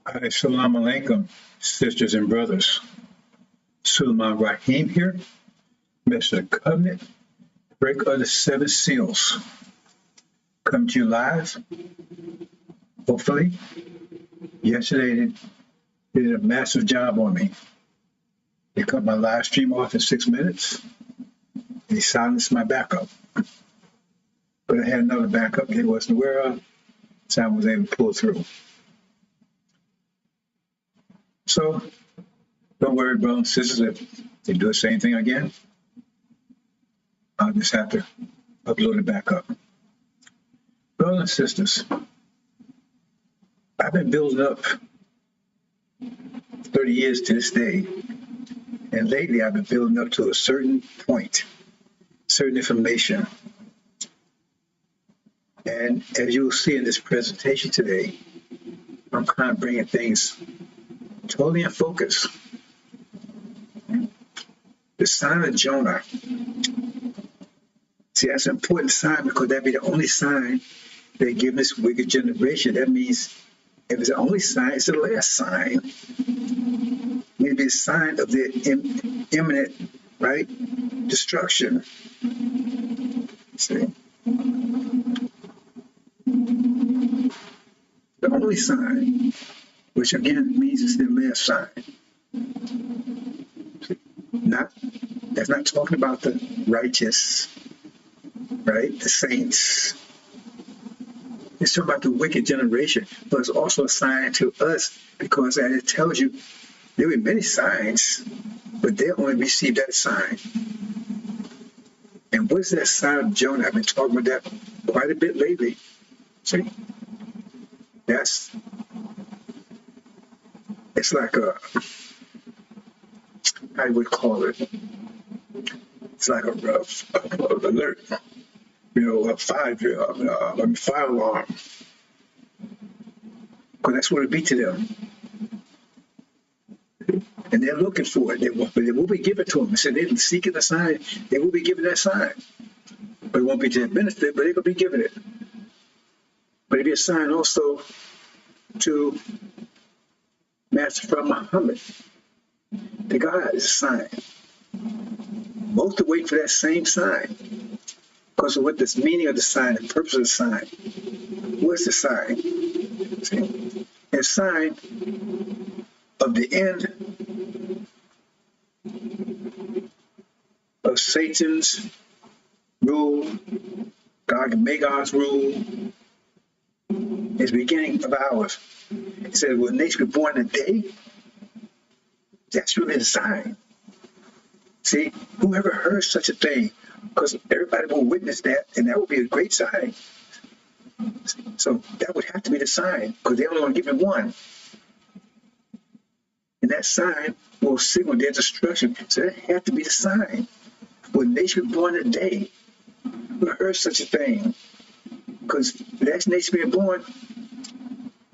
Assalamu alaikum, sisters and brothers. Sulaiman Rahim here, Mr. Covenant, break of the seven seals. Come to you live, hopefully. Yesterday, they did a massive job on me. They cut my live stream off in 6 minutes. They silenced my backup. But I had another backup they wasn't aware of, so I was able to pull through. So, don't worry, brothers and sisters, if they do the same thing again, I'll just have to upload it back up. Brothers and sisters, I've been building up 30 years to this day, and lately I've been building up to a certain point, certain information. And as you'll see in this presentation today, I'm kind of bringing things totally in focus. The sign of Jonah. See, that's an important sign because that'd be the only sign they give this wicked generation. That means if it's the only sign, it's the last sign. It may be a sign of their imminent, right, destruction. See? The only sign, which again means it's the last sign. That's not talking about the righteous, right? The saints. It's talking about the wicked generation, but it's also a sign to us because as it tells you, there were many signs, but they only received that sign. And what is that sign of Jonah? I've been talking about that quite a bit lately. See? It's like I would call it, it's like a rough alert, a fire alarm. Because that's what it be to them. And they're looking for it. But it will be given to them. So they're seeking a sign. They will be given that sign. But it won't be to their benefit, but they're going to be given it. But it'll be a sign also to Master Prophet Muhammad. The God is a sign. Most are waiting for that same sign because of what this meaning of the sign, the purpose of the sign. What's the sign? See? A sign of the end of Satan's rule, Gog and Magog's rule, is the beginning of ours. It said, will nature be born in a day? That's really the sign. See, whoever heard such a thing, because everybody will witness that, and that would be a great sign. So that would have to be the sign, because they only want to give it one. And that sign will signal their destruction. So that had to be the sign. Will nature be born in a day? Who heard such a thing? Because the next nation being born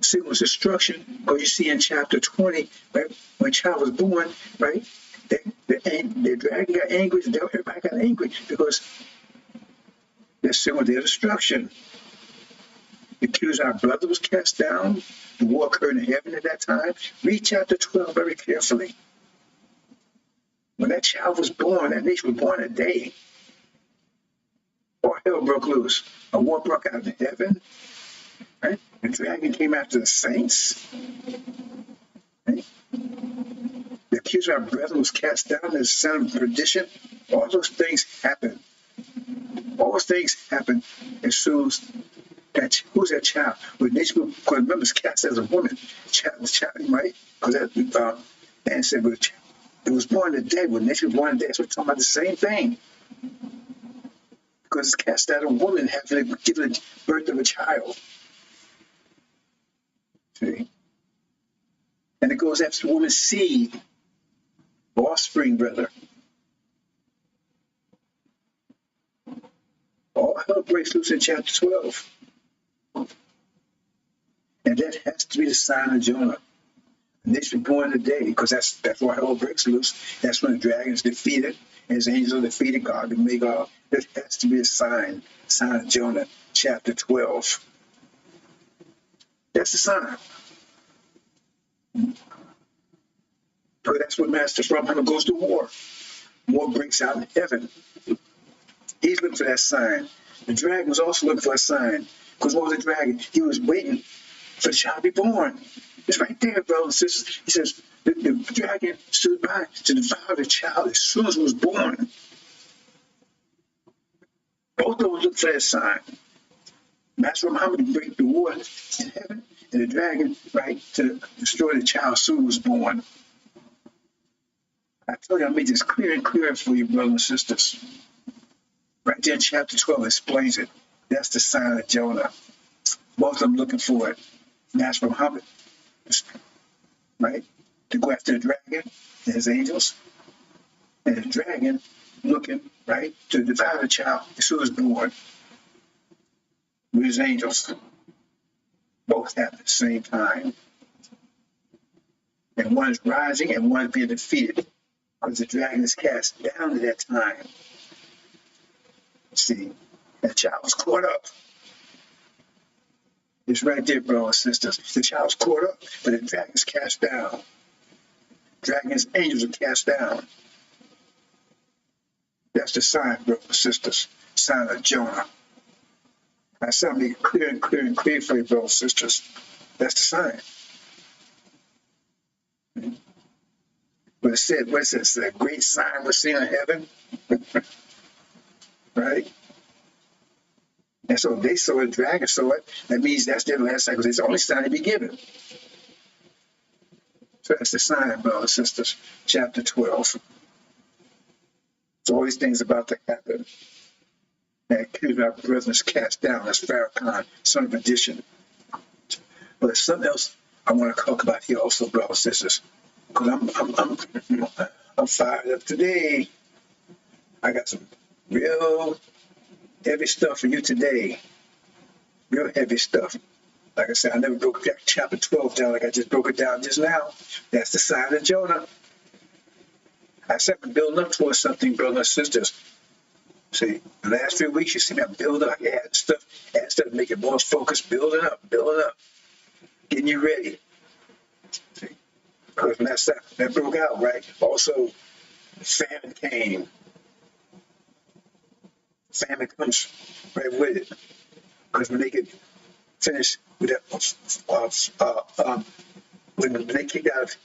signals destruction. Because you see in chapter 20, right, when a child was born, right, the dragon got angry, everybody got angry because they're signaling their destruction. The accuser, our brother, was cast down. The war occurred in heaven at that time. Read chapter 12 very carefully. When that child was born, that nation was born a day. All hell broke loose. A war broke out in heaven. Right? The dragon came after the saints. Right? The accuser of our brethren was cast down, the son of perdition. All those things happen. All those things happen as soon as that. Who's that child? Because remember, it's cast as a woman. The child, right? Because that man said, it was born today. When nature was born today, so we're talking about the same thing. Because it's cast out a woman having given birth of a child. See? And it goes after the woman's seed, offspring, brother. All hell breaks loose in chapter 12. And that has to be the sign of Jonah. And they should be born today, because that's why hell breaks loose. That's when the dragon is defeated, and his angels are defeated. God can make God. There has to be a sign of Jonah, chapter 12. That's the sign. Because that's what Master Abraham goes to war. War breaks out in heaven. He's looking for that sign. The dragon was also looking for a sign. Because what was the dragon? He was waiting for the child to be born. It's right there, brothers and sisters. He says the dragon stood by to devour the child as soon as it was born. Both of them looked for that sign. Master Muhammad to break the war in heaven, and the dragon, right, to destroy the child as soon as it was born. I tell you, I made this clear and clear for you, brothers and sisters. Right there in chapter 12 explains it. That's the sign of Jonah. Both of them looking for it. Master Muhammad, right, to go after the dragon and his angels. And the dragon looking, right, to devour the child as soon as born with his angels. Both at the same time. And one is rising and one is being defeated, because the dragon is cast down at that time. See, that child was caught up. It's right there, brothers and sisters. The child was caught up, but the dragon is cast down. Dragon's angels are cast down. That's the sign, brothers and sisters. Sign of Jonah. I said make it clear and clear and clear for you, brothers and sisters. That's the sign. But it said, what is this? A great sign was seen in heaven. Right? And so they saw it, the dragon saw it. That means that's their last sign, because it's the only sign to be given. So that's the sign, brothers and sisters, chapter 12. So all these things about to happen. And our brethren is cast down as Farrakhan, son of addition. But there's something else I want to talk about here also, brothers and sisters. Because I'm fired up today. I got some real heavy stuff for you today. Real heavy stuff. Like I said, I never broke chapter 12 down like I just broke it down just now. That's the sign of Jonah. I said I'm building up towards something, brothers and sisters. See, the last few weeks you see me, I'm building up, add stuff, make it more focused, building up, getting you ready. See, because when that broke out, right? Also, famine came. Famine comes right with it. Because when they get finished with that, when they kicked out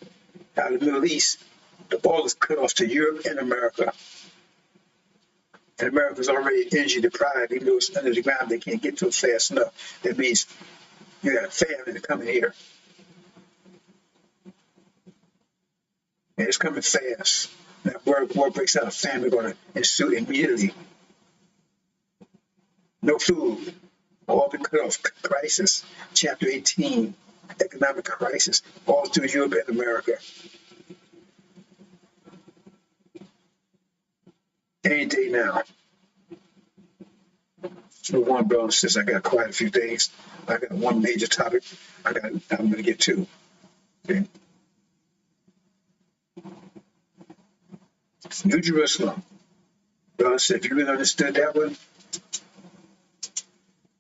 of the Middle East, the ball is cut off to Europe and America. And America's already energy deprived, even though it's under the ground, they can't get to it fast enough. That means you got a famine coming here. And it's coming fast. That war breaks out, a famine going to ensue immediately. No food, all been cut off. Crisis, chapter 18, economic crisis, all through Europe and America. Any day now. So one, brothers, since I got quite a few days, I got one major topic I'm going to get to. Okay. New Jerusalem. Brothers, if you really understood that one,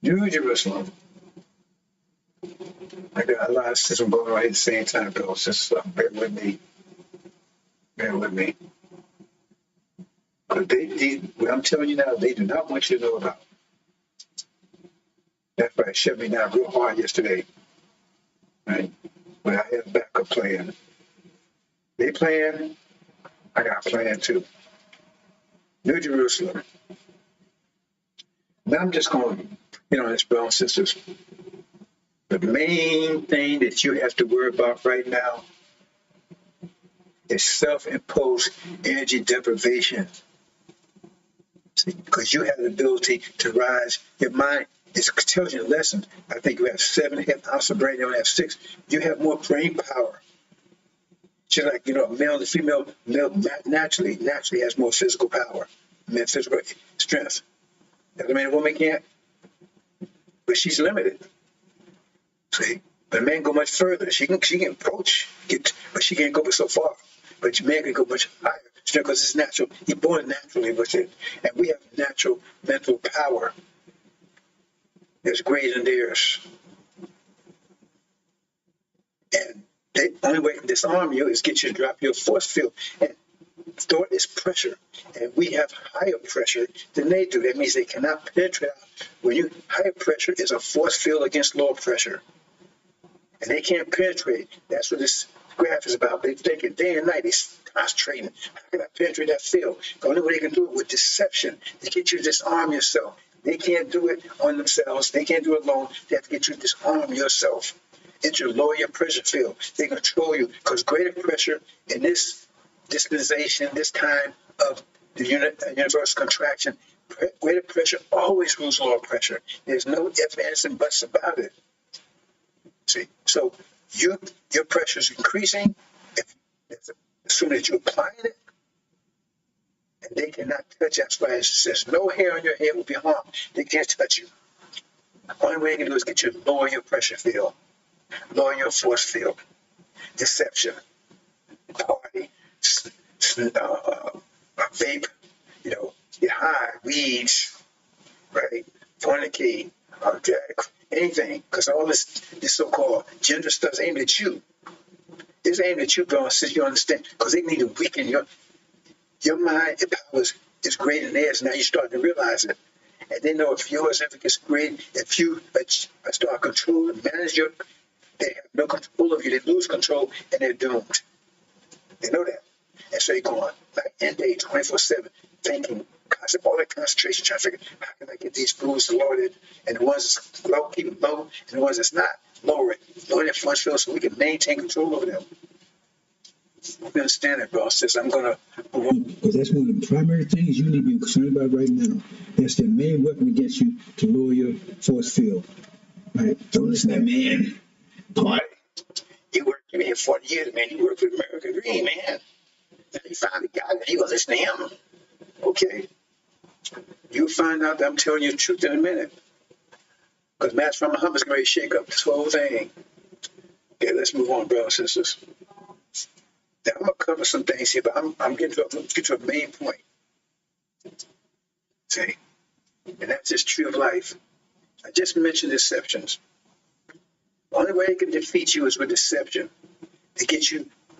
New Jerusalem. I got a lot of systems going on at the same time, brothers. Just bear with me. Bear with me. But what I'm telling you now, they do not want you to know about. That's why it shut me down real hard yesterday. Right? But I had a backup plan. They plan, I got a plan too. New Jerusalem. Now I'm just going to get on this, brothers and sisters. The main thing that you have to worry about right now is self-imposed energy deprivation. See, because you have the ability to rise. Your mind is tells you a lesson. I think you have 7.5 ounces of brain, you only have 6. You have more brain power. Just like, male and female, male naturally has more physical power, physical strength. Doesn't mean a woman can't, but she's limited. See, But a man go much further. She can approach, but she can't go but so far. But a man can go much higher. Because it's natural. He's born naturally with it. And we have natural mental power that's greater than theirs. And the only way to disarm you is get you to drop your force field. And thought is pressure. And we have higher pressure than they do. That means they cannot penetrate. Higher pressure is a force field against lower pressure. And they can't penetrate. That's what this graph is about. They think it day and night. They're concentrating. How can I penetrate that field? The only way they can do it with deception. They get you to disarm yourself. They can't do it on themselves. They can't do it alone. They have to get you to disarm yourself. It will lower your pressure field. They control you because greater pressure in this dispensation, this time of the universal contraction, greater pressure always rules lower pressure. There's no ifs, ands, and buts about it. See, so your pressure is increasing. As soon as you're applying it, and they cannot touch. That's why it says no hair on your head will be harmed. They can't touch you. The only way they can do is get you to lower your pressure field, lower your force field. Deception, party, vape, get high, weeds, right? Fornicate, anything, because all this so-called gender stuff is aimed at you. It's aimed at you, bro, since you understand, because they need to weaken your mind. Your power is greater than theirs. Now you start to realize it. And they know if yours ever gets great, if you start controlling, they have no control of you. They lose control, and they're doomed. They know that. And so they go on, like end day, 24/7, thinking, all that concentration, trying to figure how can I get these foods loaded, and the ones that's low, keep them low, and the ones that's not, lower it. Lower that force field so we can maintain control over them. You understand that, bro? Says I'm gonna. Because that's one of the primary things you need to be concerned about right now. That's the main weapon against you to lower your force field. Right? Don't listen to that man. Boy, you worked for me 40 years, man. You worked for American Dream, man. Now you finally got it. You gonna listen to him? Okay. You'll find out that I'm telling you the truth in a minute. Because Master from Muhammad's going to shake up this whole thing. Okay, let's move on, brothers and sisters. Now, I'm going to cover some things here, but I'm getting to a main point. See? And that's this tree of life. I just mentioned deceptions. The only way they can defeat you is with deception. They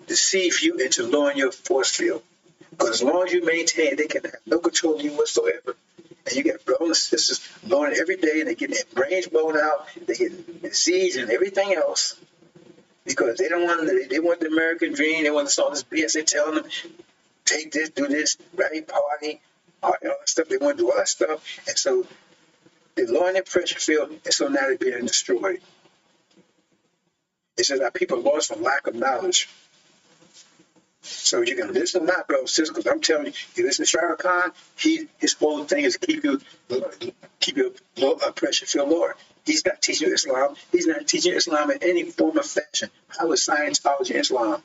deceive you into lowering your force field. Because as long as you maintain, they can have no control of you whatsoever. And you get brothers and sisters learning every day, and they get their brains blown out, they get disease and everything else. Because they want the American dream, they want all this BS. They're telling them, take this, do this, right, party, all that stuff. They want to do all that stuff. And so they're lowering their pressure field, and so now they're being destroyed. It says our people are lost for lack of knowledge. So you can listen or not, bro, sis, because I'm telling you, you listen to Farrakhan Khan, his whole thing is keep your pressure field lower. He's not teaching you Islam. He's not teaching Islam in any form or fashion. How is Scientology Islam?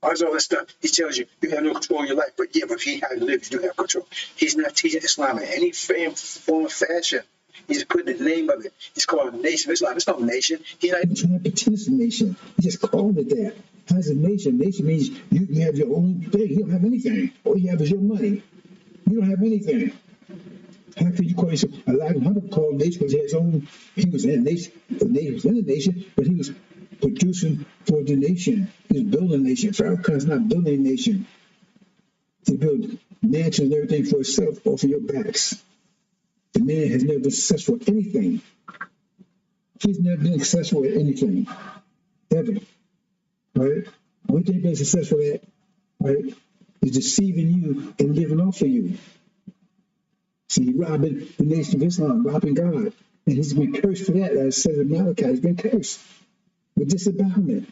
How's all that stuff? He tells you have no control of your life, but if he had to live, you do have control. He's not teaching Islam in any form or fashion. He's putting the name of it. He's calling it Nation of Islam. It's no nation. He's not even trying to pretend it's a nation. He just called it that. How's a nation? Nation means you have your own thing. You don't have anything. All you have is your money. You don't have anything. How could you call yourself? Elijah Muhammad called nation because he had his own. He was in a nation. The nation was in the nation, but he was producing for the nation. He was building a nation. Farrakhan's not building a nation. He built mansions and everything for himself off of your backs. The man has never been successful at anything. He's never been successful at anything. Ever. Right? Only thing he's been successful at, right, is deceiving you and living off of you. See, robbing the nation of Islam, robbing God. And he's been cursed for that. As it says in Malachi, he's been cursed with disembowelment.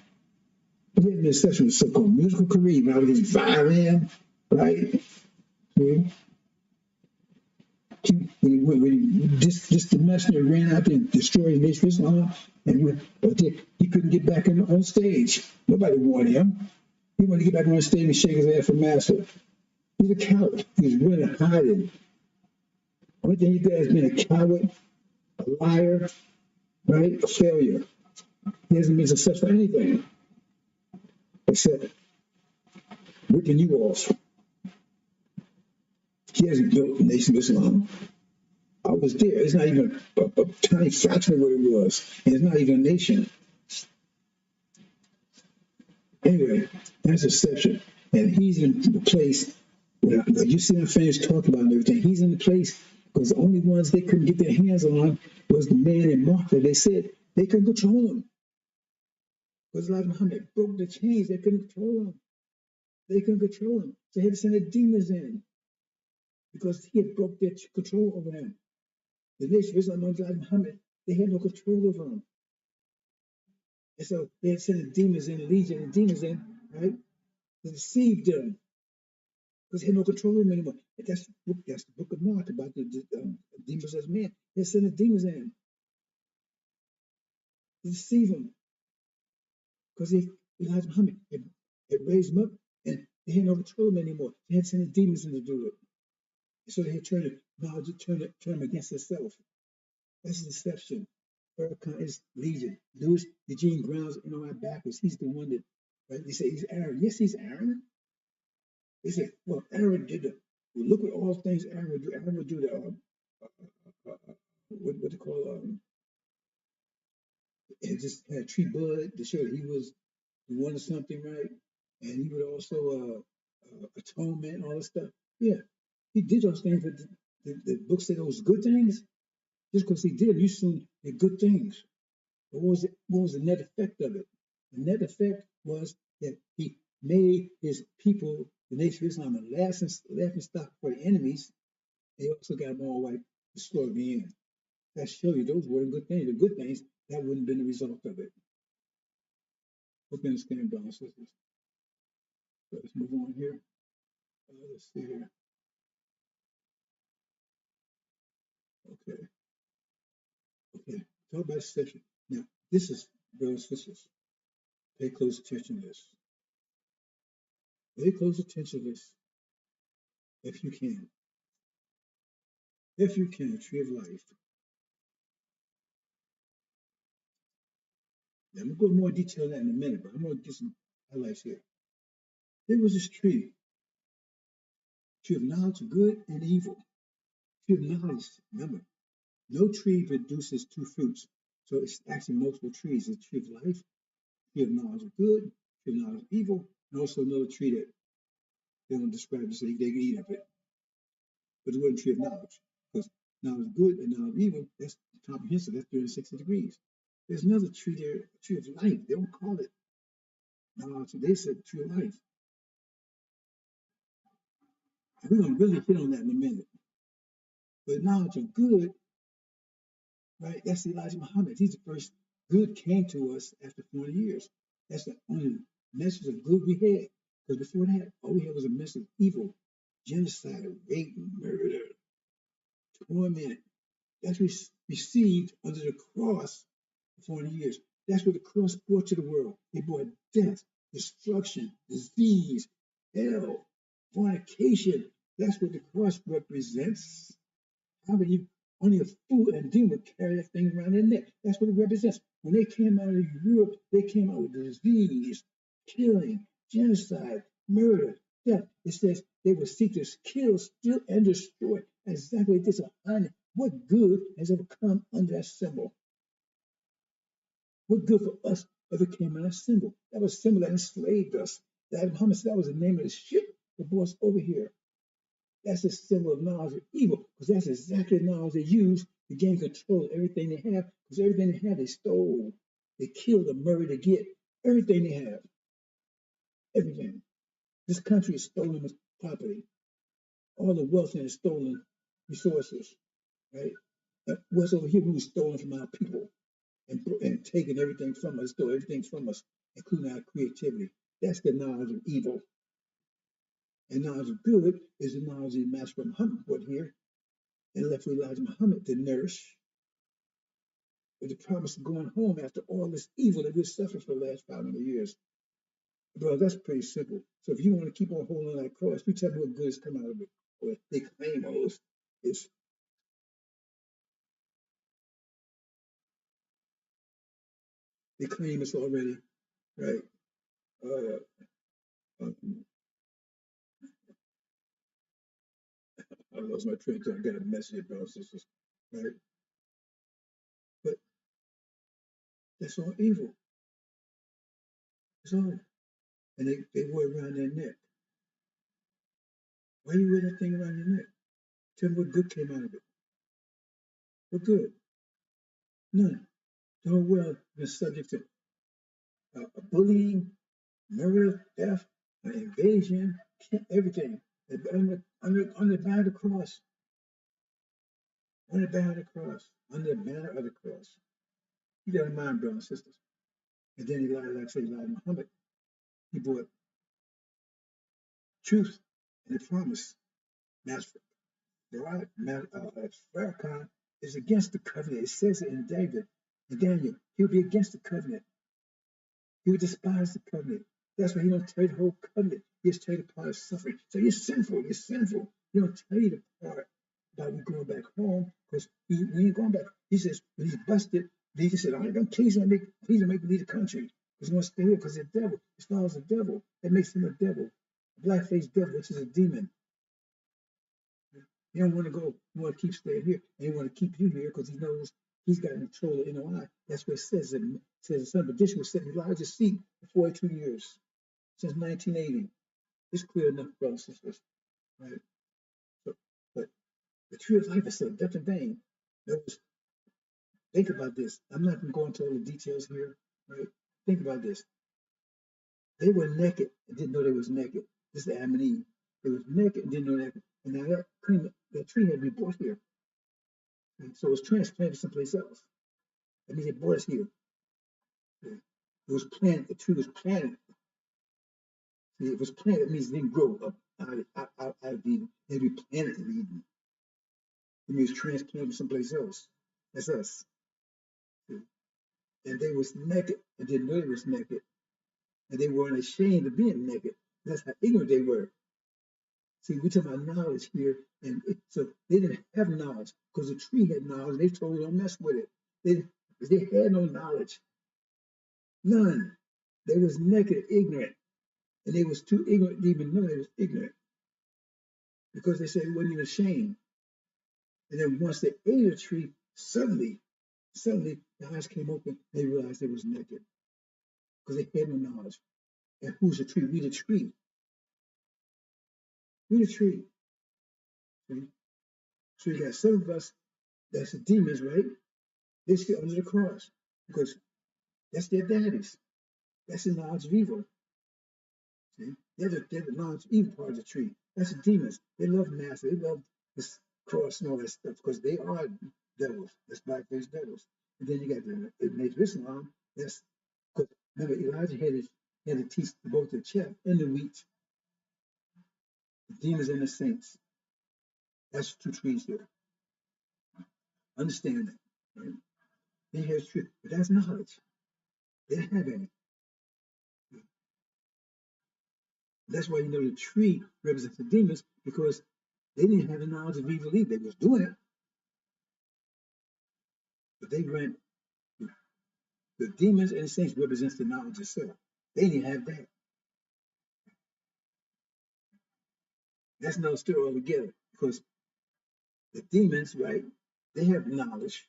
He hasn't been successful with so-called musical career, right, with his violin, right? See? The messenger ran out there and destroyed the nation of Islam, but he couldn't get back on stage. Nobody wanted him. He wanted to get back on stage and shake his ass for master. He's a coward. He's running, hiding. Only thing he does is being a coward, a liar, right? A failure. He hasn't been successful at anything except ripping you off. He hasn't built the Nation of Islam. I was there. It's not even a tiny fraction of what it was. And it's not even a nation. Anyway, that's a exception. And he's in the place where you see him finish talking about everything. He's in the place because the only ones they couldn't get their hands on was the man in Martha. They said they couldn't control him. Because Elijah Muhammad broke the chains. They couldn't control him. They couldn't control him. So they had to send the demons in because he had broke their control over them. The nation of Islam under Elijah Muhammad, they had no control over him. And so they had sent the demons in, legion and demons in, right, to deceive them because they had no control of them anymore. And that's the book of Mark about the demons as men. They sent the demons in to deceive them because Elijah Muhammad had raised them up and they had no control of them anymore. They had sent the demons in to do it. And so they had turned them against themselves. That's a deception. Farrakhan is legion. Louis Eugene Brown's our backwards. He's the one that, right? They say he's Aaron. Yes, he's Aaron. They say, well, Aaron did look at all things Aaron would do. Aaron would do what they call, it just had tree blood to show that he was the one or something, right? And he would also, atonement, all this stuff. Yeah, he did those things, but the book said those good things. Just because he did, you assume they're good things. But what was the net effect of it? The net effect was that he made his people, the Nation of Islam, a laughing stock for the enemies. They also got them all like destroyed the end. That shows you those weren't good things. The good things, that wouldn't have been the result of it. Hope you understand, brothers and sisters. So let's move on here. Let's see here. Okay. Talk about deception. Now, this is, brothers and sisters, pay close attention to this. Pay close attention to this. If you can. If you can, a tree of life. Now, I'm going to go into more detail on that in a minute, but I'm going to get some highlights here. There was this tree of knowledge of good and evil. Tree of knowledge, remember, no tree produces two fruits. So it's actually multiple trees. There's a tree of life, tree of knowledge of good, tree of knowledge of evil, and also another tree that they don't describe so they can eat of it. But it wasn't tree of knowledge. Because knowledge of good and knowledge of evil, that's comprehensive, that's 360 degrees. There's another tree there, a tree of life. They don't call it knowledge. They said tree of life. And we're going to really hit on that in a minute. But knowledge of good, right? That's Elijah Muhammad. He's the first good came to us after 40 years. That's the only message of good we had. Because before that, all we had was a message of evil, genocide, rape, murder, torment. That's received under the cross for 40 years. That's what the cross brought to the world. It brought death, destruction, disease, hell, fornication. That's what the cross represents. How can you, only a fool and demon would carry that thing around their neck? That's what it represents. When they came out of Europe, they came out with disease, killing, genocide, murder, death. It says they would seek to kill, steal, and destroy. Exactly this. What good has ever come under that symbol? What good for us ever came under that symbol? That was a symbol that enslaved us. That Muhammad said that was the name of the ship that brought us over here. That's a symbol of knowledge of evil, because that's exactly the knowledge they use to gain control of everything they have, because everything they have, they stole. They killed or murdered to get everything they have. Everything. This country is stolen with property. All the wealth and stolen resources, right? What's over here, we were stolen from our people and taken everything from us, stole everything from us, including our creativity. That's the knowledge of evil. And knowledge of good is the knowledge that Master Muhammad brought here and left with Elijah Muhammad to nourish with the promise of going home after all this evil that we've suffered for the last 500 years. Bro, that's pretty simple. So if you want to keep on holding on that cross, you tell me what good has come out of it. Or they claim all this is. They claim it's already, right? Uh, um, I lost my train of thought. I got a message about sisters, right? But that's all evil. It's all. And they wear it around their neck. Why you wear that thing around your neck? Tell me what good came out of it. What good? None. The whole world is subject to bullying, murder, theft, invasion, everything. On the banner of the cross, on the banner of the cross, on the banner of the cross. You got to mind, brothers and sisters. And then he lied, like I say, lied Muhammad. He brought truth and the promise. Master Farrakhan is against the covenant. It says it in David and Daniel. He'll be against the covenant. He would despise the covenant. That's why he don't tell you the whole covenant. He just tell you the part of suffering. So you're sinful. You're sinful. He don't tell you the part about we going back home because we ain't going back. He says when he's busted, he said, "I ain't gonna please him, please him, make me leave the country because he wants to stay here because he's a devil. His father's a devil. That makes him a devil, a black-faced devil, which is a demon. He don't want to go. He want to keep staying here, and he want to keep you here because he knows he's got control of NOI. That's what it says. It says the son of perdition was set in Elijah's seat for 42 years since 1980. It's clear enough, brothers and sisters, right? So, but the tree of life is still death and vain. Think about this. I'm not going to go into all the details here, right? Think about this. They were naked and didn't know they was naked. This is Adam and Eve. They was naked and didn't know that. And now that tree had to be brought here. And so it was transplanted someplace else. That means they brought us here. It was planted. The tree was planted. See, it was planted. It means it didn't grow up out of Eden. It had to be planted in Eden. It means transplanted someplace else. That's us. See? And they was naked and didn't know they was naked. And they weren't ashamed of being naked. That's how ignorant they were. See, we're talking about knowledge here, and so they didn't have knowledge because the tree had knowledge. They told them don't mess with it. They had no knowledge, none. They was naked, ignorant, and they was too ignorant to even know they was ignorant because they said they wasn't even ashamed. And then once they ate the tree, suddenly the eyes came open. They realized they was naked because they had no knowledge. And who's the tree? We the tree. We the tree. See? So you got some of us that's the demons, right? They sit under the cross because that's their daddies. That's the knowledge of evil. See? They're the knowledge of evil part of the tree. That's the demons. They love master. They love this cross and all that stuff because they are devils. That's black-faced devils. And then you got the Native Islam. That's because remember Elijah had to teach both the chaff and the wheat, the demons and the saints. That's two trees here. Understand that. Right? Then he has truth, but that's knowledge. They didn't have any. That's why you know the tree represents the demons because they didn't have the knowledge of evil either. They was doing it, but they ran. The demons and the saints represents the knowledge itself. They didn't have that. That's another story altogether because the demons, right? They have knowledge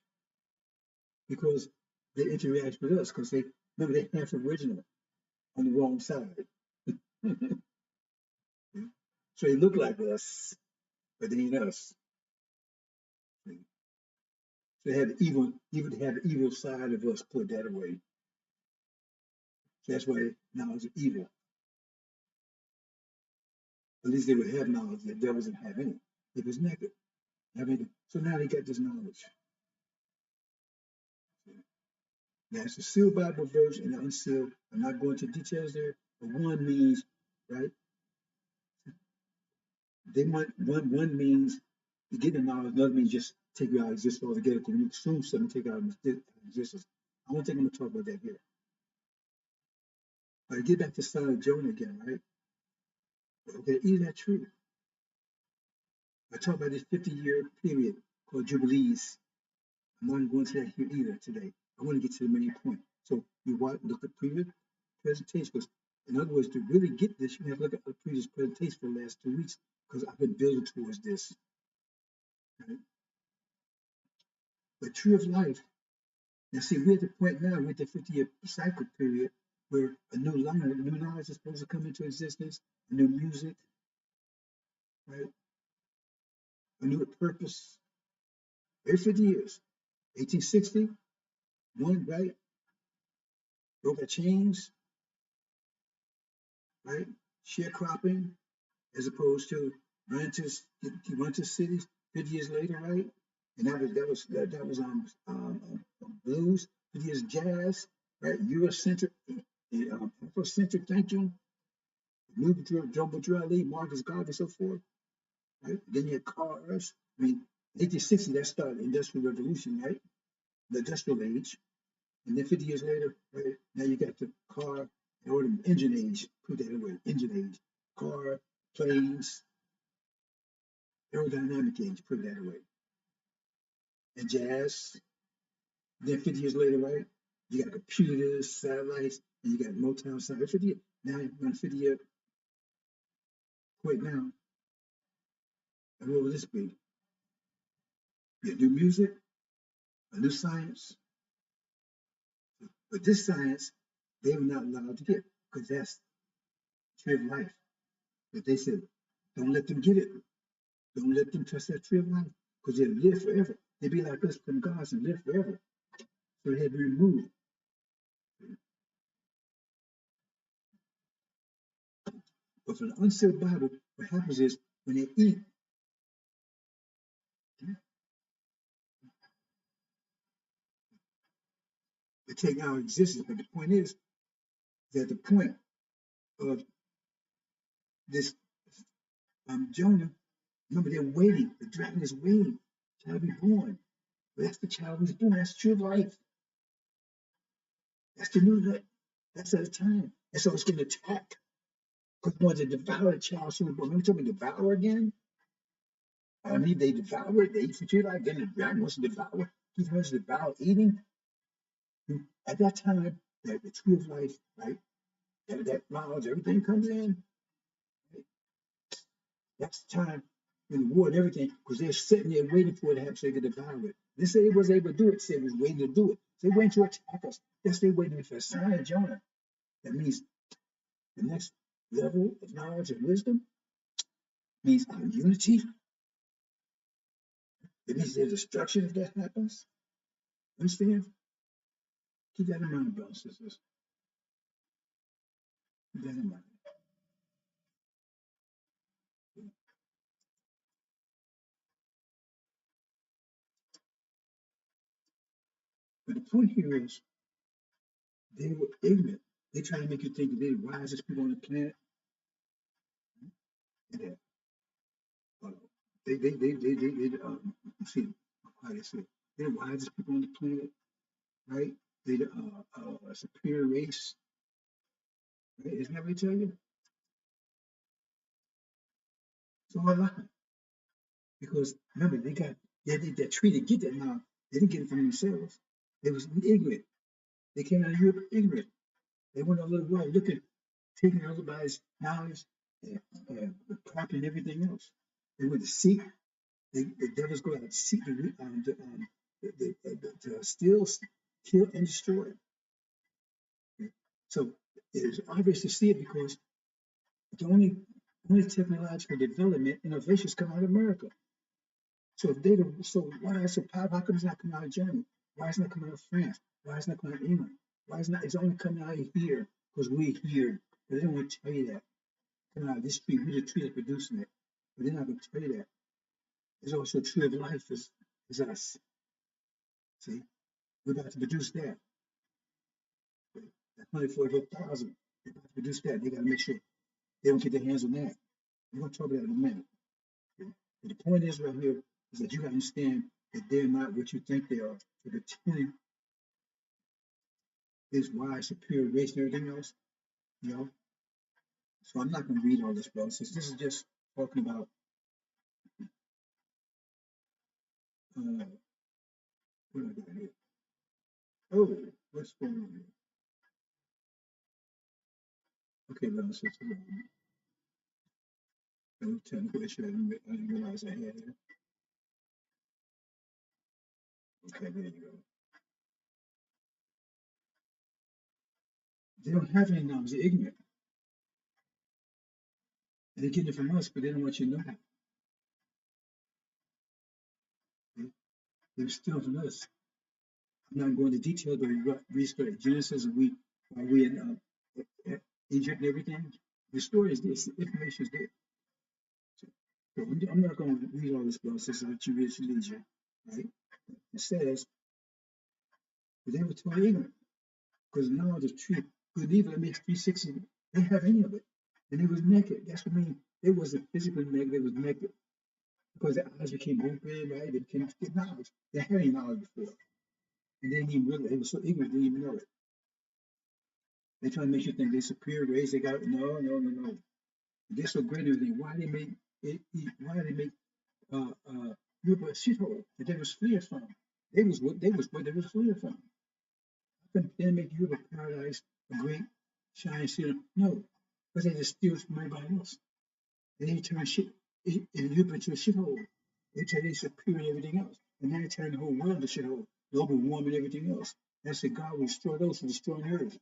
because they interact with us because they remember they're half original on the wrong side. So they look like us, but they ain't us. So they have the evil, even have the evil side of us, put that away. So that's why knowledge of evil. At least they would have knowledge. The devils didn't have any. It was naked. So now they got this knowledge. Now it's a sealed Bible version and the unsealed. I'm not going into details there, but one means, right? They want one means to get the knowledge, another means just take you out of existence altogether. Because when you assume something, take out of existence. I don't think I'm gonna talk about that here. But I get back to the son of Jonah again, right? Okay, eat that tree. I talk about this 50-year period called Jubilees. I'm not going to that here either today. I want to get to the main point. So You want look at previous presentations. Because in other words, to really get this, you have to look at the previous presentation for the last 2 weeks. Because I've been building towards this. Right? The tree of life. Now, see, we're at the point now with the 50-year cycle period where a new knowledge is supposed to come into existence, a new music, right? A new purpose. Every 50 years. 1860, one, right? Broke got chains, right? Sharecropping, as opposed to run to cities 50 years later, right? And that was blues. 50 years jazz, right? Eurocentric, Afrocentric thinking, New Joe Ali, Marcus Garvey, so forth, right? Then you had cars. I mean, 1860 that started the Industrial Revolution, right? The Industrial Age, and then 50 years later, right? Now you got the car or the engine age. Put that away, engine age, car, planes, aerodynamic age. Put that away. And jazz. Then 50 years later, right? You got computers, satellites, and you got Motown sound. 50 years. Now you're on 50-year point now. And what will this be? Be a new music, a new science. But this science, they were not allowed to get because that's the tree of life. But they said, don't let them get it. Don't let them touch that tree of life because they'll live forever. They'd be like us from God and live forever. So they had to be removed. But for the unsealed Bible, what happens is when they eat, they take our existence. But the point is that the point of this Jonah, remember they're waiting. The dragon is waiting. Child be born. But that's the child who's born. That's true life. That's the new life. That's at a time. And so it's going to attack. Because once they devour the child, so remember talking devour again? I mean, they devour it. They eat the tree life. Then the dragon wants to devour. He wants to devour eating. At that time, the tree of life, right? That knowledge, everything comes in. Right? That's the time when the war and everything, because they're sitting there waiting for it to happen so they could devour it. They say they was able to do it, say they was waiting to do it. They waiting to attack us. Yes, they waiting for a sign of Jonah. That means the next level of knowledge and wisdom means our unity. It means there's destruction if that happens. Understand? Keep that in mind, brothers and sisters. Keep that in mind. But the point here is they were ignorant. They try to make you think that they're the wisest people on the planet. And that see how they say they're the wisest people on the planet, right? They're a superior race, right? Isn't that what they tell you? It's all a lie. Because remember, they did that tree to get that now. They didn't get it from themselves. They was ignorant. They came out of Europe ignorant. They went all over the world looking, taking everybody's knowledge and copying everything else. They went to seek. The devils go out and seek to steal, kill, and destroy. So it is obvious to see it because the only technological development innovations come out of America. So if they don't, so why so how come it's not coming out of Germany? Why is it not coming out of France? Why is it not coming out of England? Why is it not? It's only coming out of here because we're here. But they don't want to tell you that. Coming out of this tree, we're the tree that's producing it. But they're not going to tell you that. There's also a tree of life is us. See, we're about to produce that. That 144,000, they're about to produce that. They got to make sure they don't get their hands on that. We're going to talk about it in a minute. Okay? But the point is right here is that you got to understand that they're not what you think they are. So the 10 is wise, superior race, and everything else, you know. So I'm not going to read all this, bro. Since this is just talking about what I got here. Oh, what's going on here? Okay, well, so no technical issue. I didn't realize I had it. Okay, there you go. They don't have any knowledge. They're ignorant. And they're getting it from us, but they don't want you to know that. They're still from us. I'm not going into detail, but we started Genesis and we in Egypt and everything. The story is this, the information is there. So I'm not going to read all this process that you read your leisure, right? It says, but they were totally ignorant because the knowledge of truth, good and evil, that makes 360, they didn't have any of it. And it was naked. That's what I mean. It wasn't physically naked, it was naked. Because their eyes became open, right? They became to get knowledge. They had any knowledge before. And they didn't even realize, they were so ignorant, they didn't even know it. They try to make you think they're superior race. They got no. They're so great at everything. Why they make it? Why they make Europe a shithole that they was fleeing from? They was what they was fleeing from. How come they didn't make Europe a paradise, a great shining city? No, because they just steal from everybody else. And they turn shit in Europe into a shithole. They tell they superior and everything else, and now they turn the whole world into a shithole. Global warming and everything else. That's the God will destroy those who destroy the earth.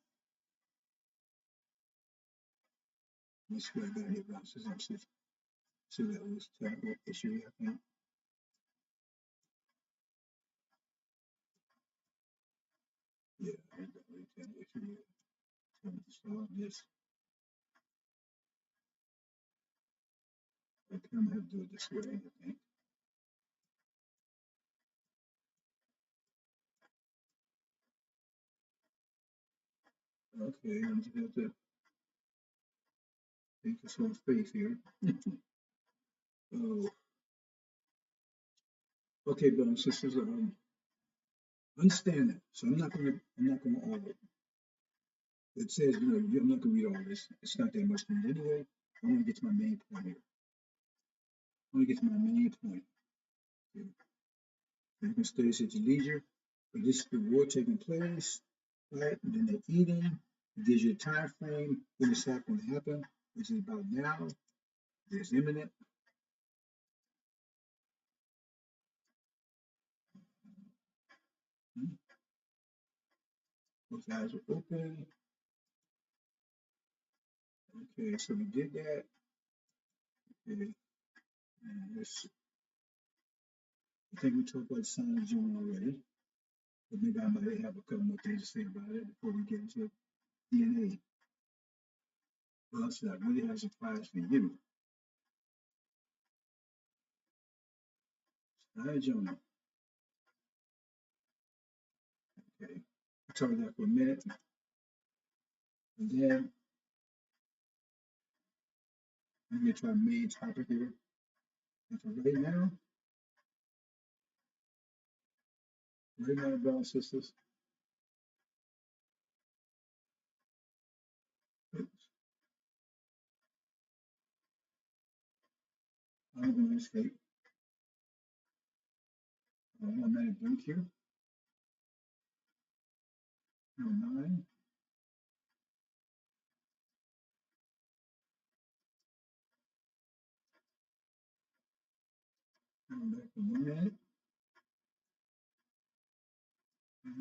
Let's go back here, brothers and sisters. So that was technical issue, I think. Yeah, I got really technical issue. Trying to solve this. I kind of have to do it this way, I think. Okay, I'm just have to take this whole space here. Oh, okay, brothers and sisters, understand that. So I'm not gonna. It says, I'm not gonna read all this. It's not that much to read anyway. I want to get to my main point here. I want to get to my main point. Okay. You can study this at your leisure, but this is the war taking place, right? And then they're eating. It gives you a time frame when it's not going to happen, which is about now. It's imminent. Both eyes are open. Okay, so we did that. Okay, and I think we talked about the sign of Jonah already, but maybe I might have a couple more things to say about it before we get into DNA. Well, so I really have a surprise for you. Sign of Jonah. Okay, we talked about that for a minute, and then I'm going to try main topic here. And for right now, brothers and sisters, oops, I'm going to escape. I'm at a break here. No, 9. I'm back for 1 minute. And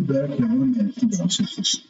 back in 1 minute, brothers and sisters.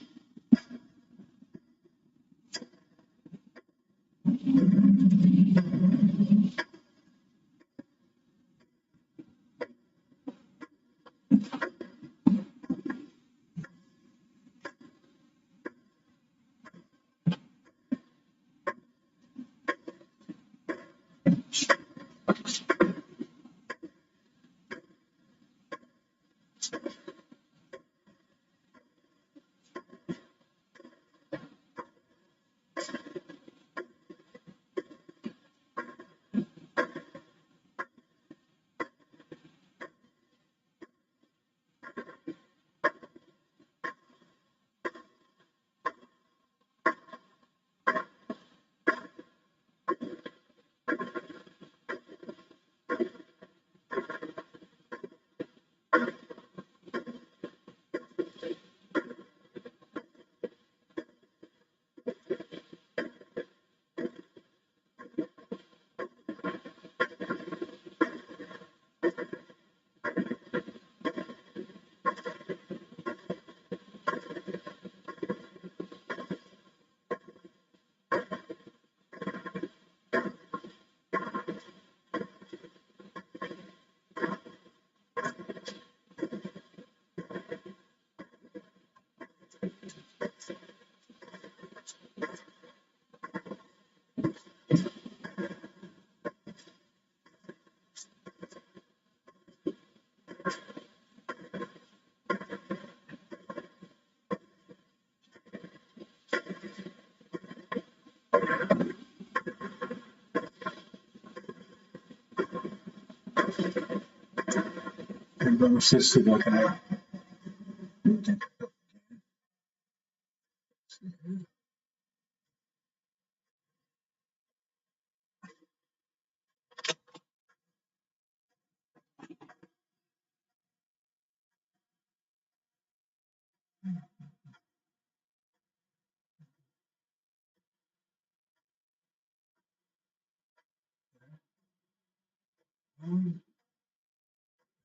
And brothers and sisters, what can I?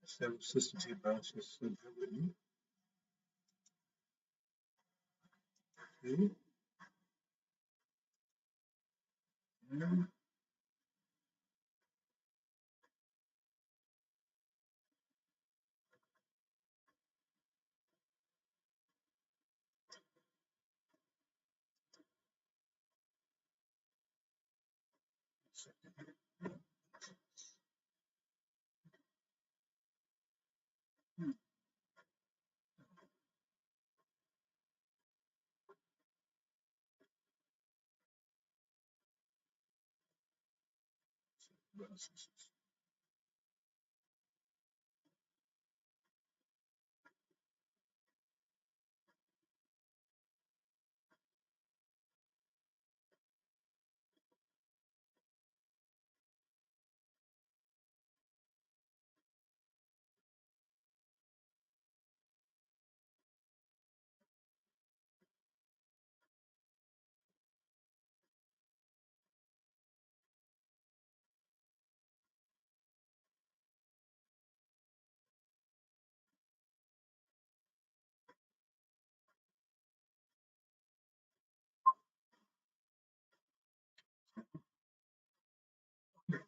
Several sisters here, brothers and sisters, with you. Okay. Yeah. Brothers and sisters.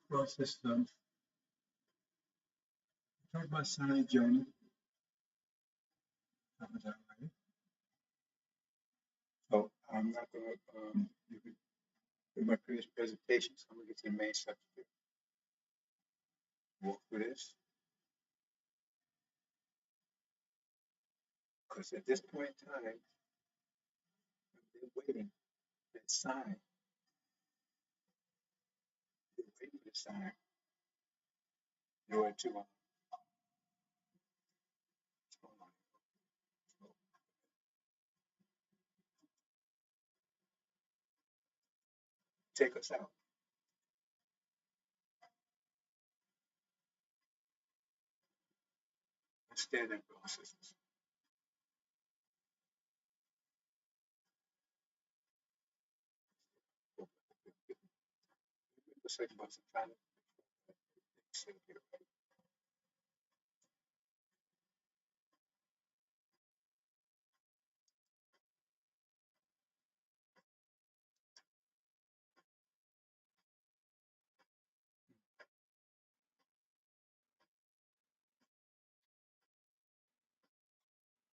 Brothers and sisters, talk about Sinai Jonah. Talk about that, right? So I'm not going to do my previous presentation, so I'm going to get to the main subject. Walk through this. Because at this point in time, they're waiting for the sign. They're waiting for the sign in order to take us out. Understand that, brothers and sisters. Let's talk about some time.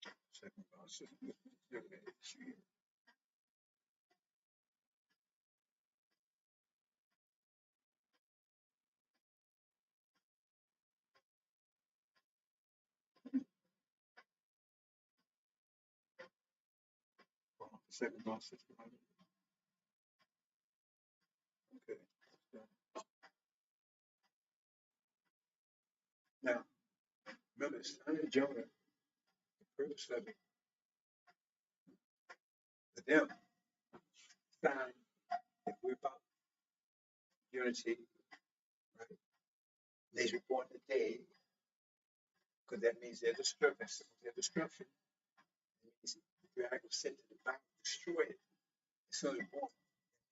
Second, brothers and sisters. Second, brothers and sisters. Okay. Now, remember, the son of Jonah, the purpose of it, for them, sign that we're about unity, right? They report the day, because that means their destruction. Their destruction means the dragon was sent to the back to destroy it. As soon as it's born,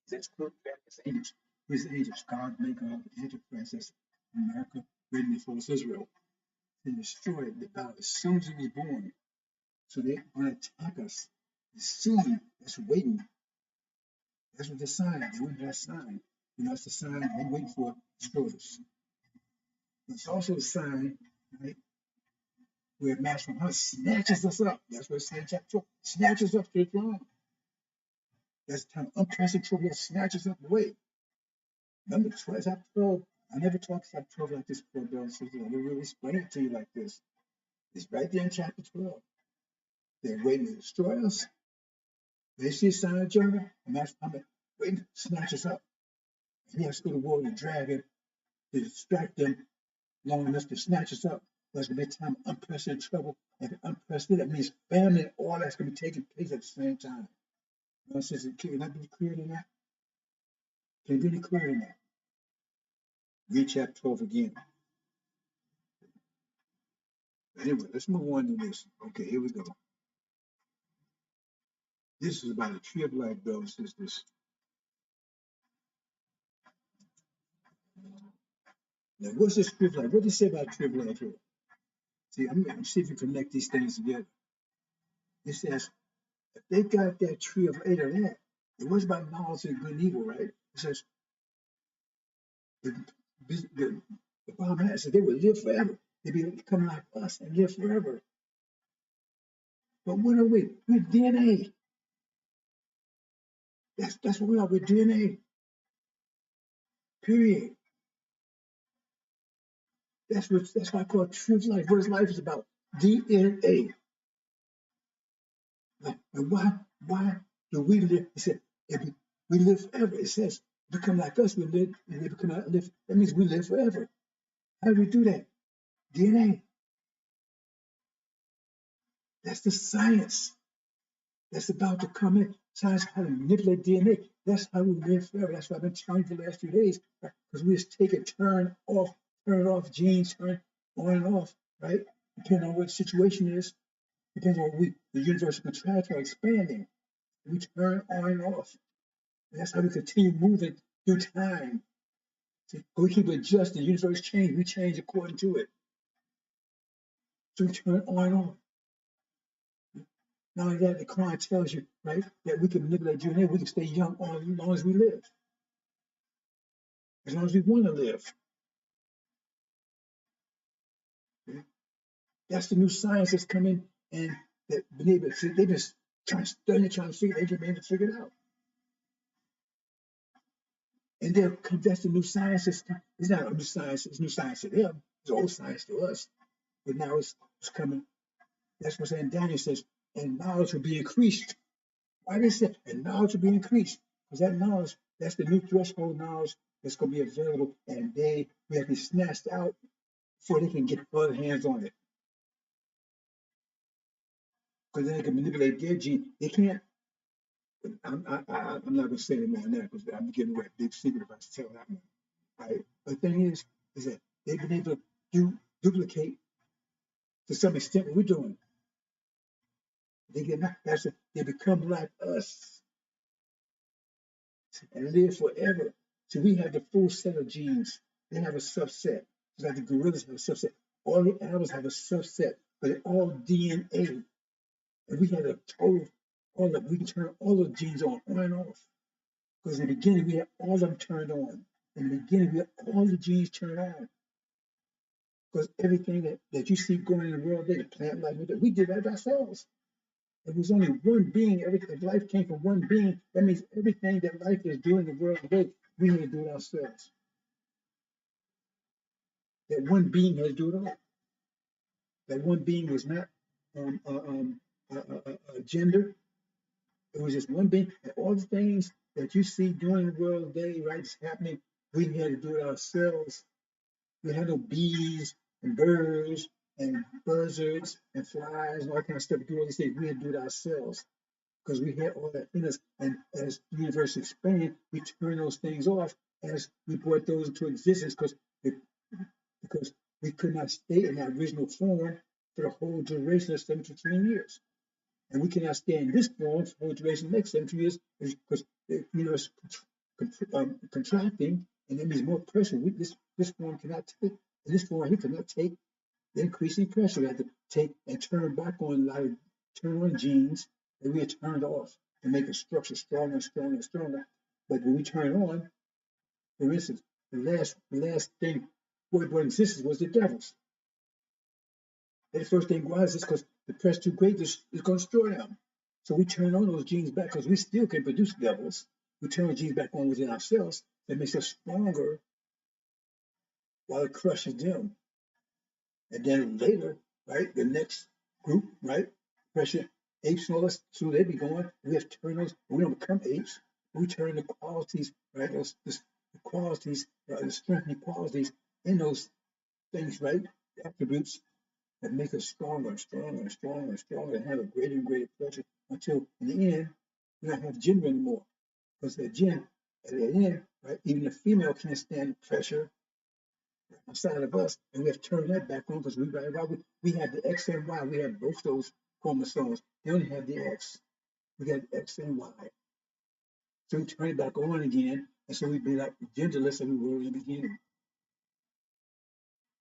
that's put back as angels. Who's the angels? God, maker of the Enterprise, that's America, written before Israel. They destroyed the battle as soon as it was born. So they're going to attack us. The seed that's waiting. That's what the sign. They wait for that sign. You know, that's the sign they wait for destroyers. It's also a sign, right, where a match from us snatches us up. That's what it says in chapter 12. Snatches up to the throne. That's the time unprecedented trouble that snatches up away. Remember, chapter 12. I never talked chapter 12 like this before, brothers and sisters. I never really explain it to you like this. It's right there in chapter 12. They're waiting to destroy us. They see a sign of Jonah, and that's coming, waiting to snatch us up. And he has to go to war with the dragon to distract them long enough to snatch us up. There's going to be a time of unprecedented trouble. And unprecedented, that means famine and all that's going to be taking place at the same time. You know, says, can I be clearer than that? Can it be any clearer than that? Read chapter 12 again. Anyway, let's move on to this. Okay, here we go. This is about the tree of life, brothers and sisters. Now, what's this tree of life? What does it say about tree of life here? See, I'm going to see if you connect these things together. It says, if they got that tree of ate of that, it was about knowledge of good and evil, right? It says, the, the, the Bible has said they would live forever. They'd become like us and live forever. But what are we? We're DNA. That's what we are. We're DNA. Period. That's why I call it truth life. What is life is about? DNA. And why do we live? It said if we live forever. It says become like us. We live and they become live. That means we live forever. How do we do that? DNA. That's the science that's about to come in. Science how to manipulate DNA. That's how we live forever. That's what I've been telling you for the last few days. Because we just take a turn off genes, turn on and off, right? Depending on what the situation is, depends on what the universe contracts or expanding. We turn on and off. And that's how we continue moving through time. So we keep adjusting. The universe change. We change according to it. So we turn on and off. Not only that, the Quran tells you, right, that we can manipulate DNA. We can stay young as long as we live, as long as we want to live. Okay? That's the new science that's coming, and that they've been trying to figure. They've been able to figure it out. And that's the new science. It's not a new science. It's new science to them. It's old science to us. But now it's coming. That's what saying. Daniel says, and knowledge will be increased. Why they say, and knowledge will be increased? Because that knowledge, that's the new threshold knowledge that's going to be available, and we have to be snatched out before they can get other hands on it. Because then they can manipulate their gene. They can't. I'm not going to say anymore on that because I'm giving away a big secret if I tell that one. Right? But the thing is that they've been able to duplicate to some extent what we're doing. They become like us and live forever. So we have the full set of genes. They have a subset. It's like the gorillas have a subset. All the animals have a subset, but they're all DNA. And we have a total, we can turn all the genes on and off. Because in the beginning, we had all of them turned on. In the beginning, we had all the genes turned on. Because everything that you see going in the world, they plant life, we did that ourselves. If there's only one being, if life came from one being, that means everything that life is doing in the world today, we need to do it ourselves. That one being has to do it all. That one being was not a gender. It was just one being. And all the things that you see doing in the world today, right, is happening, we had to do it ourselves. We had no bees and birds and buzzards and flies and all kind of stuff to do all these things. We had to do it ourselves. Because we had all that in us, and as the universe expanded, we turned those things off as we brought those into existence because we could not stay in that original form for the whole duration of 17 years. And we cannot stay in this form for the whole duration of the next 17 years because the universe contracting, and that means more pressure. This form cannot take, and this form here cannot take the increasing pressure. We have to take and turn back on turn on genes that we had turned off to make the structure stronger and stronger and stronger. But when we turn on, for instance, the last thing what existed was the devils. And the first thing was is because the pressure too great is going to destroy them. So we turn on those genes back because we still can produce devils. We turn the genes back on within ourselves. That makes us stronger while it crushes them. And then later, right, the next group, right, pressure apes and all this, so they be going. We have to turn those. We don't become apes. We turn the qualities, right, the qualities, the strengthening qualities in those things, right? Attributes that make us stronger and stronger and stronger and stronger and have a greater and greater pleasure until in the end, we don't have gender anymore. Because the gender, at the end, right, even the female can't stand the pressure outside of us, and we have to turn that back on because we have the X and Y. We have both those chromosomes. They only have the X. We got X and Y. So we turn it back on again, and so we be like genderless and we were in the beginning.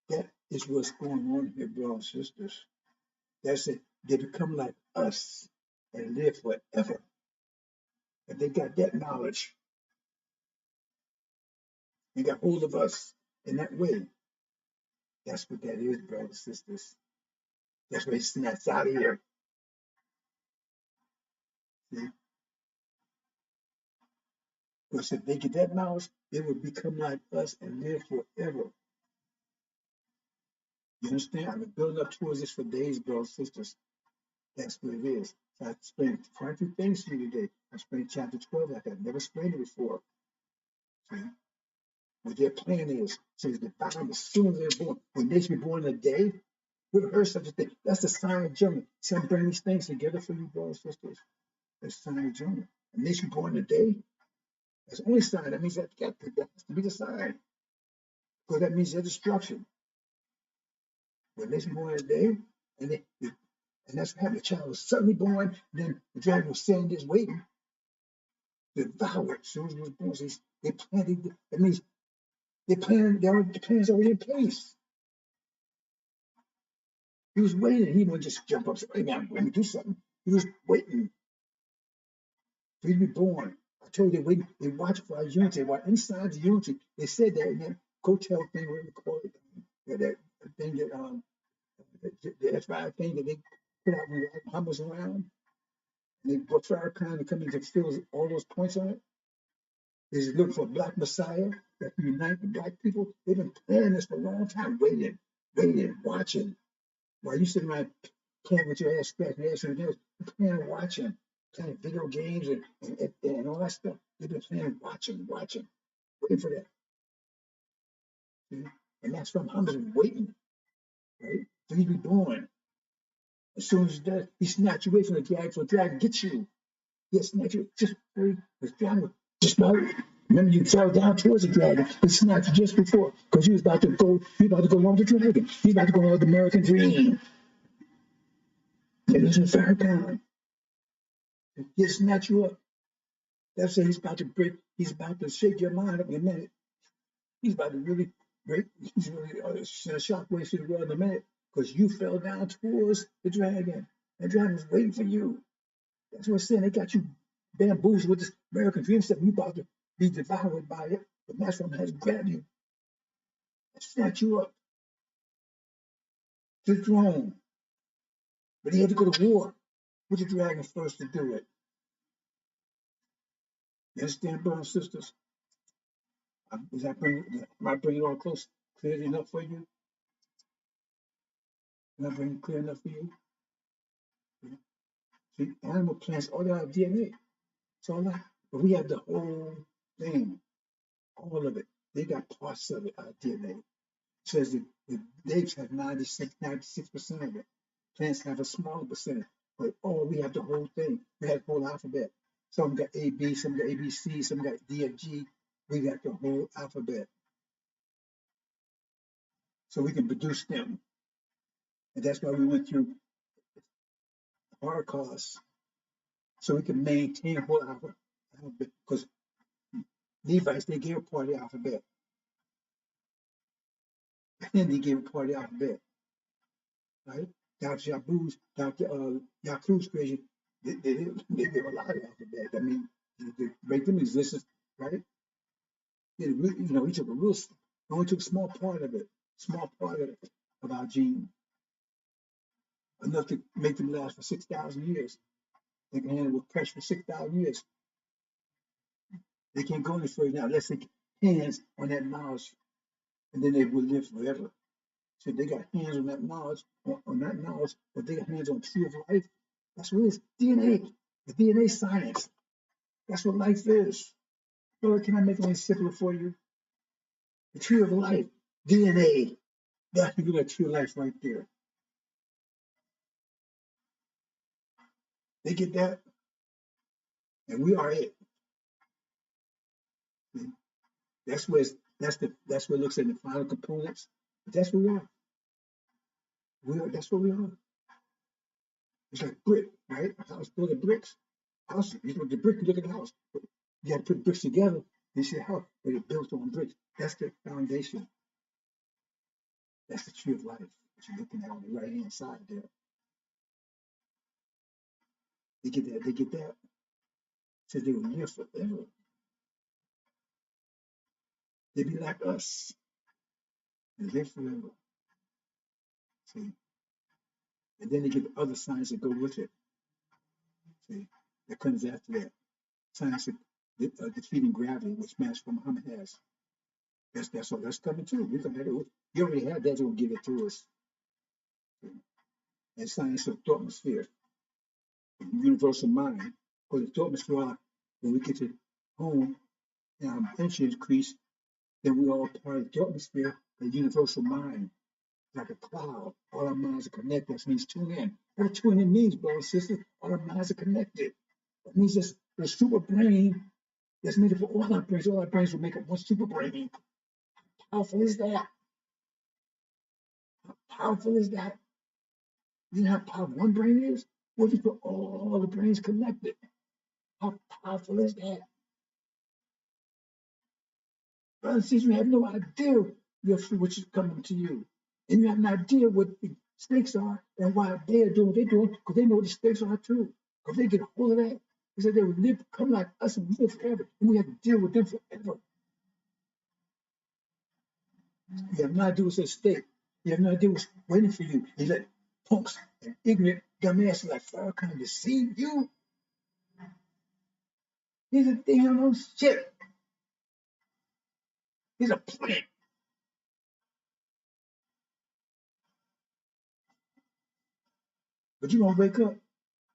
That is what's going on here, brothers and sisters. That's it. They become like us and live forever. And they got that knowledge. They got hold of us in that way. That's what that is, brothers and sisters. That's what it's snatched out of here. See? Because if they get that knowledge, they will become like us and live forever. You understand? I've been building up towards this for days, brothers and sisters. That's what it is. So I explained quite a few things to you today. I explained chapter 12 like I've never explained it before. See? What their plan is. So it's defined as soon as they're born. When they should be born in a day, we've heard such a thing. That's the sign of Germany. See, I'm bringing these things together for you, brothers and sisters. That's the sign of Germany. A nation born in a day, that's the only sign. That means that has to be the sign. Because that means their destruction. When they born in a day, and that's what happened. The child was suddenly born, then the dragon was sitting there waiting to devour it as soon as it was born. So they planted, that means the plan's already in place. He was waiting. He wouldn't just jump up and say, hey man, let me do something. He was waiting for you to be born. I told you they watch for our unity. While inside the unity, they said that in that coattail thing, whatever they call it, that thing that the F5 thing that they put out when the Hamas around. And they brought Farrakhan to come in to fill all those points on it. They just look for a black messiah that can unite the black people. They've been planning this for a long time, waiting, watching. While you sitting around playing with your ass, scratching your ass, and you're playing, watching, playing video games and all that stuff. They've been playing, watching, waiting for that. See? And that's from Hamas waiting, right? So he'd be born. As soon as he does, he snatch you away from the dragon, so the dragon gets you. He'll snatch you just the dragon just about. Remember, you fell down towards the dragon. He snatched you just before, because you was about to go along with the dragon. You was about to go along with the American dream. And he's in Farrakhan. He'll snatch you up. That's it. He's about to shake your mind up in a minute. He's about to really break. He's really send a shockwave through the world in a minute, because you fell down towards the dragon. The dragon was waiting for you. That's what I'm saying. They got you bamboozled with this American dream stuff. You about to be devoured by it. But that's what has grabbed you and snatch you up to the throne. But he had to go to war with the dragon first to do it. You understand, brothers and sisters? Am I bringing it all close, clear enough for you? Am I bringing it clear enough for you? See, animal plants, all that DNA. It's all that. But we have the whole thing, all of it. They got parts of it, our DNA. It says that the apes have 96% of it. Plants have a smaller percentage. But we have the whole thing. We have the whole alphabet. Some got A, B, some got A, B, C, some got D, F, G. We got the whole alphabet. So we can produce them. And that's why we went through Holocaust. So we can maintain the whole alphabet. Because Levites, they gave a part of the alphabet. And they gave a part of the alphabet. Right? Dr. Yaku's creation, they give a lot of alphabet. I mean, to make them exist, right? He took only took a small part of our gene, enough to make them last for 6,000 years. They can handle with pressure for 6,000 years. They can't go any further now unless they get hands on that knowledge, and then they will live forever. So they got hands on that knowledge, but they got hands on the tree of life. That's what it is. DNA, the DNA science. That's what life is. Brother, can I make it any simpler for you? The tree of life, DNA. That's that true life right there. They get that, and we are it. That's where that's where it looks at the final components. But that's what we are. That's what we are. It's like brick, right? A house built of bricks. House, you look at the brick, you look at the house. You got to put bricks together. You see a house, but it's built on bricks. That's the foundation. That's the tree of life that you're looking at on the right hand side there. They get that. They get that. So they will live forever. They be like us. They live forever. See, and then they get the other signs that go with it. See, that comes after that. Science of defeating gravity, which Master Muhammad has. That's all that's coming too. We can have it. You already had that, will give it to us. And science of thought atmosphere, universal mind. Because the thought atmosphere, when we get to home and our energy increase, then we all part of the thought atmosphere, the universal mind, like a cloud. All our minds are connected. That means tune in. What tune in means, brothers and sisters, all our minds are connected. That means there's a super brain that's made up of all our brains. All our brains will make up one super brain. How powerful is that? How powerful is that? You know how powerful one brain is? What if you put all the brains connected? How powerful is that? Brothers and sisters, you have no idea which is coming to you. And you have no idea what the snakes are and why they're doing what they're doing, because they know what the snakes are too. Because they get a hold of that, they said they would live, come like us and live forever. And we have to deal with them forever. You have no idea what's at stake. You have no idea what's waiting for you. You let punks and ignorant dumbasses like Farrakhan deceive you. He's a damn old shit. He's a plant. But you're going to wake up.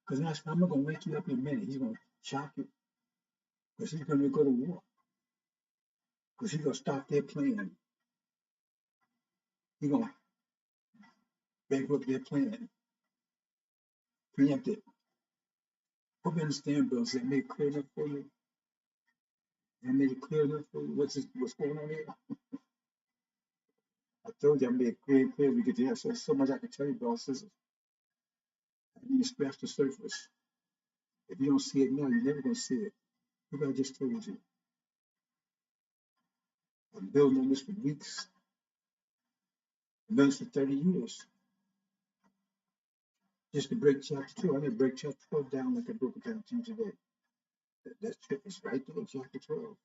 Because I'm not going to wake you up in a minute. He's going to shock you. Because he's going to go to war. Because he's going to stop their plan. He's going to bankrupt their plan. Preempt it. Hope you understand, bro. So I made it clear enough for you. I made it clear enough for you. What's going on here? I told you I made it clear. We get to have so much I can tell you, bro. Sisters. I need to scratch the surface. If you don't see it now, you're never going to see it. Look what I just told you. I'm building on this for weeks. I've done this for 30 years. Just to break chapter 2. I'm going to break chapter 12 down like I broke it down to you today. That's it's right there in chapter 12.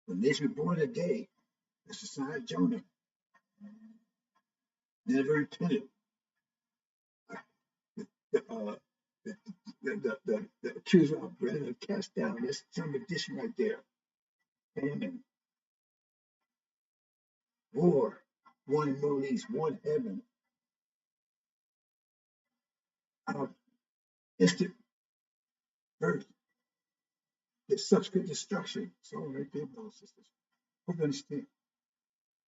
When they should be born a day, that's the sign of Jonah. Never repented. The accuser of brethren cast down. That's some addition right there. Famine, war, one in the Middle East, one heaven, instant birth, the subsequent destruction. It's all right there, brothers and sisters. Hope you understand.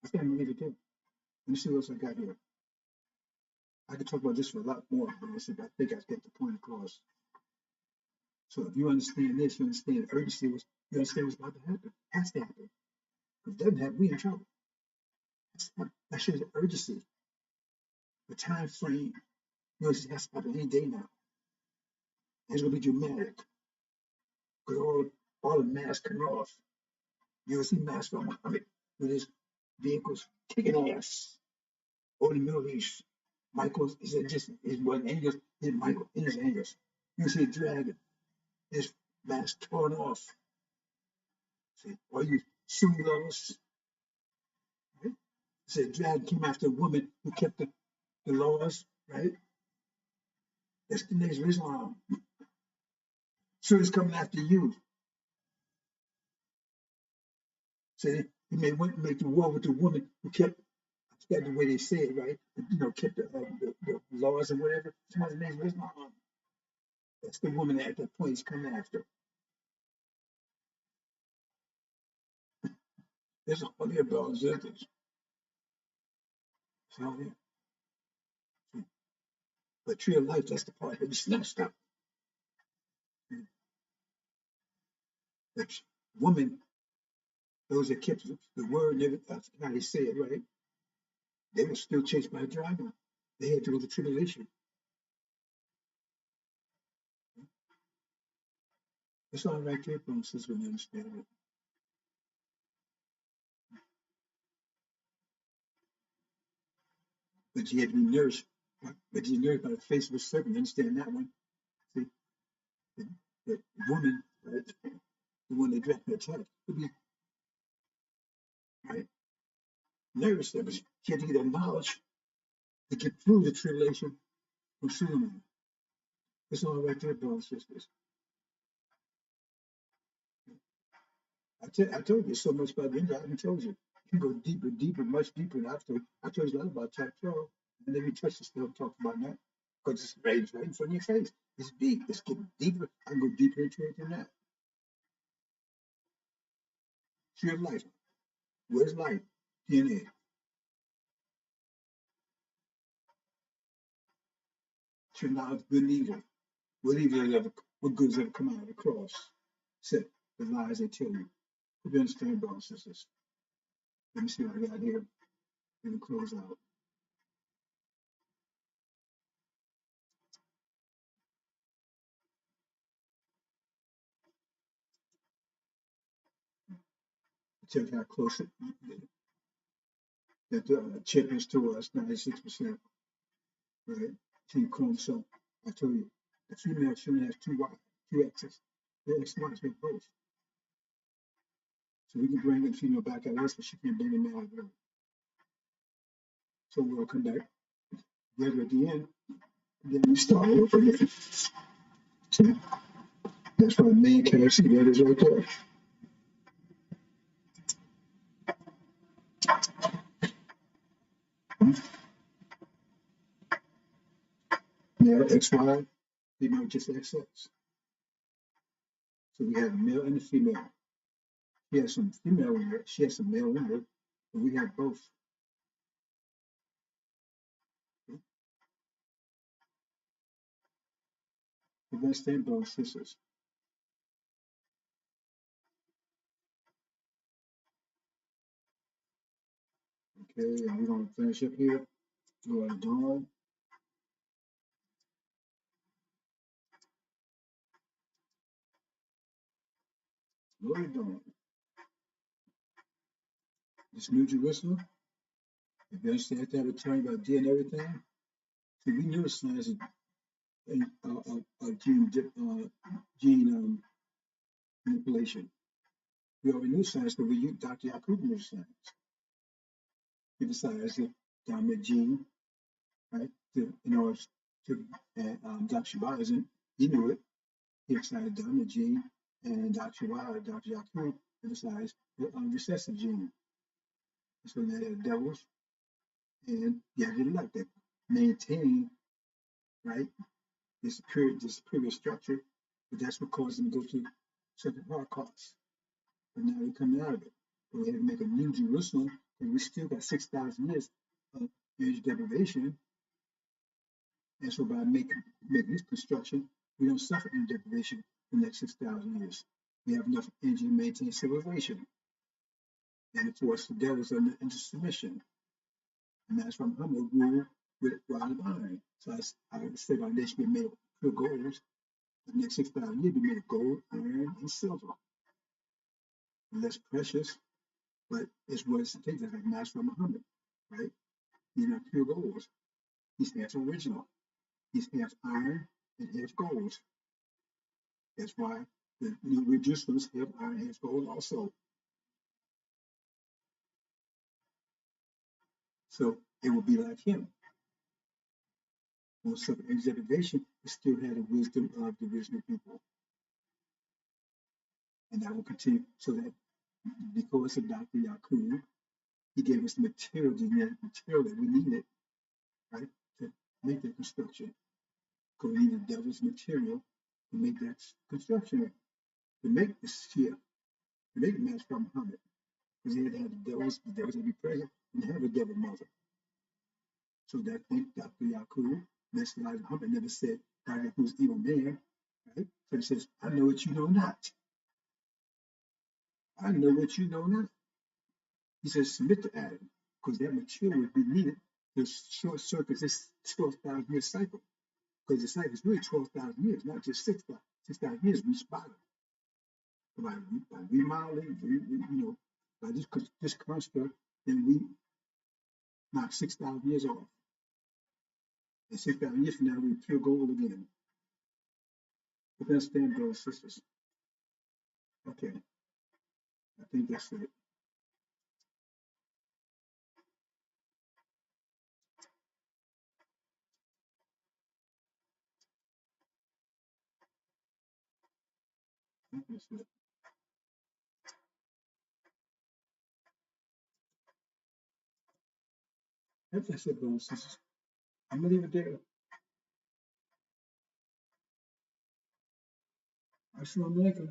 I think I'm going to leave it there. Let me see what else I got here. I could talk about this for a lot more, but I think I get the point across. So if you understand this, you understand urgency, you understand what's about to happen. It has to happen. If it doesn't happen, we in trouble. That shows urgency. The time frame, it has to happen any day now. It's going to be dramatic. Because all the masks come off. You'll see Master Muhammad with his vehicles kicking ass over the Middle East. Michael is just his one angels, his Michael and his angels. You see a dragon, his mask torn off. See, all you Sunni lovers, right? See, a dragon came after a woman who kept the laws, right? That's the nation of Islam. So it's coming after you. See, he may make the war with the woman who kept, I forgot the way they say it, right? Kept the laws or whatever. Somebody's name is Islam. That's the woman at that point he's coming after. There's all the brothers and sisters. It's all there. But tree of life, that's the part that we snatched up. The woman, those that kept the word, never, how they say it, right? They were still chased by a dragon. They had to go to tribulation. It's all right there, brothers and sisters, when you understand it. But you had to be nourished. But you're nourished by the face of a serpent. Understand that one? See, the woman, right? The one that dressed her child, would be right, nourished there, but she had to get that knowledge to get through the tribulation from Suleiman. It's all right there, brothers and sisters. I told you so much about the end. I haven't told you. You can go deeper, deeper, much deeper. And I told you a lot about chapter 12. And then we touched the stuff, talked about that. Because it's right in front of your face. It's deep. It's getting deeper. I can go deeper into it than that. Tree of life. Where's life? DNA. Tree of knowledge, good and evil. What good has ever come out of the cross? Except the lies they tell you. Hope you understand, brothers and sisters. Let me see what I got here. Let me close out. Tell you how close that the chip is to us, 96%. Right? T chromosome. I told you, the female shouldn't have two X's. The X Y with both. So we can bring the female back at us, but she can't bring the male out. So we'll come back together at the end. Then we start over again. See? That's why man can't see that is right there. Male XY, female just XX. So we have a male and a female. She has some female in her, she has some male in her, but we have both. We understand both sisters. Okay, and we're gonna finish up here. Go on dawn. Glory dawn. This New Jerusalem, if you understand that return by D and everything, see, we knew the signs of gene manipulation. We already knew signs, but we used Dr. Yakub knew signs. He decided the dominant gene, right? In order to Dr. Shabazin, he knew it. He decided dominant gene, and Dr. Yakub emphasized the recessive gene. So they had devils, and you have the elect that maintain, right, this superior structure, but that's what caused them to go through such a Holocaust. But now they're coming out of it. But we had to make a new Jerusalem, and we still got 6,000 years of energy deprivation. And so by making this construction, we don't suffer any deprivation for the next 6,000 years. We have enough energy to maintain civilization and to force the devils into submission. And that's why Muhammad ruled with a rod of iron. So I said our nation be made of pure gold. The next 6,000 years be made of gold, iron, and silver. And less precious, but it's what it takes. Like Master Muhammad, right? He's not pure gold. He's half original. He's half iron and half gold. That's why the new Jerusalem have iron and half gold also. So it will be like him. Well, so exaggeration still had the wisdom of the original people. And that will continue so that because of Dr. Yakub, he gave us the material, that we needed, right, to make that construction. Because we needed the devil's material to make that construction, to make the sphere, to make the Master Muhammad. Because he had to have the devils had to be present and have a devil mother. So that thing, Dr. Yakub, Mr. Elijah Humphrey never said Dr. Yakub's evil man, right? So he says, I know what you know not. I know what you know not. He says, submit to Adam, because that mature would be needed to short circuit this 12,000 year cycle. Because the cycle is really 12,000 years, not just 6,000. 6,000 years we spotted by remodeling, by this construct, then we knock 6,000 years off. And 6,000 years from now, we're pure gold again. You can understand, brothers and sisters. Okay, I think that's it. I think that's it. That's it, brothers and sisters. I'm gonna leave it there. Assalamu alaikum.